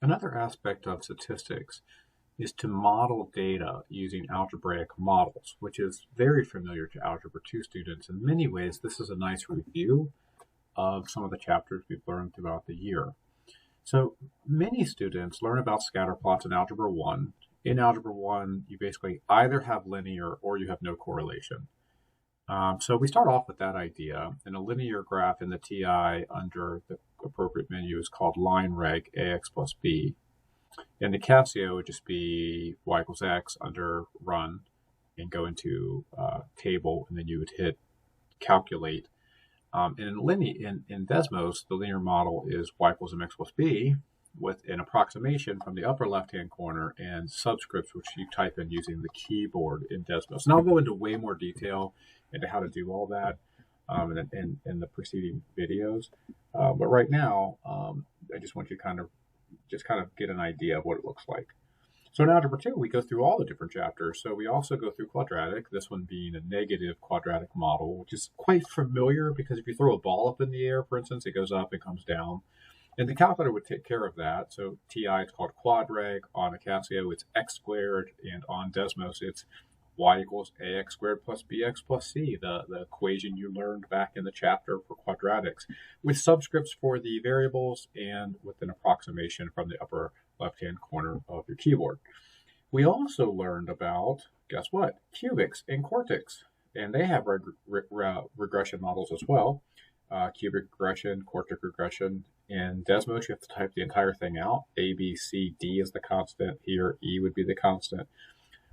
Another aspect of statistics is to model data using algebraic models, which is very familiar to Algebra 2 students. In many ways, this is a nice review of some of the chapters we've learned throughout the year. So many students learn about scatter plots in Algebra 1. In Algebra 1, you basically either have linear or you have no correlation. So we start off with that idea, and a linear graph in the TI under the appropriate menu is called line reg AX plus B. And the Casio would just be y equals x under run and go into table, and then you would hit calculate. And in Desmos, the linear model is y equals mx plus b with an approximation from the upper left-hand corner and subscripts, which you type in using the keyboard in Desmos. And I'll go into way more detail into how to do all that in the preceding videos. But right now, I just want you to kind of get an idea of what it looks like. So in Algebra 2, we go through all the different chapters. So we also go through Quadratic, this one being a negative quadratic model, which is quite familiar because if you throw a ball up in the air, for instance, it goes up and comes down. And the calculator would take care of that. So TI is called quadrag, on a Casio it's x squared, and on Desmos it's y equals ax squared plus bx plus c, the equation you learned back in the chapter for quadratics, with subscripts for the variables and with an approximation from the upper left-hand corner of your keyboard. We also learned about, guess what, cubics and quartics, and they have regression models as well. Cubic regression, quartic regression. In Desmos, you have to type the entire thing out. A, B, C, D is the constant. Here, E would be the constant.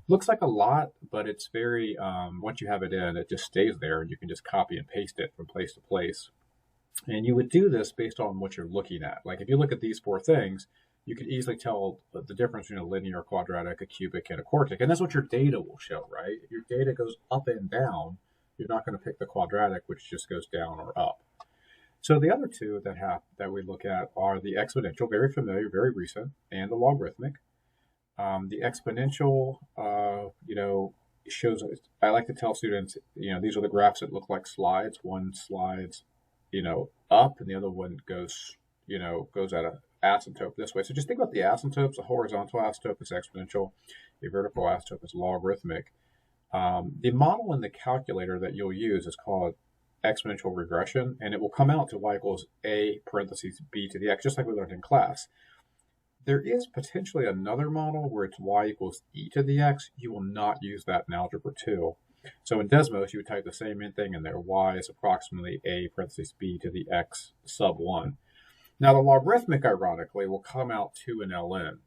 Looks like a lot, but it's very, once you have it in, it just stays there, and you can just copy and paste it from place to place. And you would do this based on what you're looking at. Like if you look at these four things, you can easily tell the difference between a linear, quadratic, a cubic, and a quartic. And that's what your data will show, right? If your data goes up and down, you're not going to pick the quadratic, which just goes down or up. So the other two that we look at are the exponential, very familiar, very recent, and the logarithmic. The exponential, shows, I like to tell students, these are the graphs that look like slides. One slides, up, and the other one goes at an asymptote this way. So just think about the asymptotes. A horizontal asymptote is exponential. A vertical asymptote is logarithmic. The model in the calculator that you'll use is called exponential regression, and it will come out to y equals a parentheses b to the x, just like we learned in class. There is potentially another model where it's y equals e to the x. You will not use that in Algebra 2. So in Desmos, you would type the same thing in there. Y is approximately a parentheses b to the x sub 1. Now the logarithmic, ironically, will come out to an ln.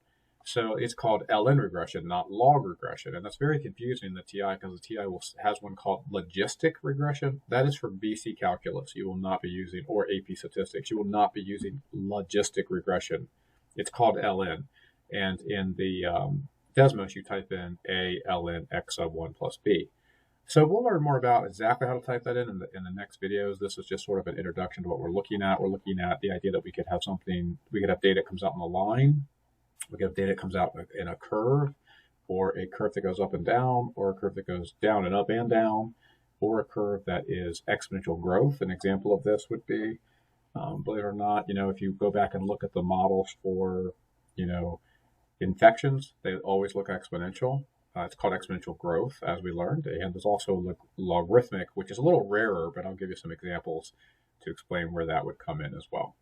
So it's called ln regression, not log regression. And that's very confusing in the TI because the TI has one called logistic regression. That is for BC calculus. You will not be using, or AP statistics, you will not be using logistic regression. It's called ln. And in the Desmos, you type in a ln x sub 1 plus b. So we'll learn more about exactly how to type that in the next videos. This is just sort of an introduction to what we're looking at. We're looking at the idea that we could have data that comes out in a line. We could have data that comes out in a curve, or a curve that goes up and down, or a curve that goes down and up and down, or a curve that is exponential growth. An example of this would be, believe it or not, if you go back and look at the models for, infections, they always look exponential. It's called exponential growth, as we learned. And there's also logarithmic, which is a little rarer, but I'll give you some examples to explain where that would come in as well.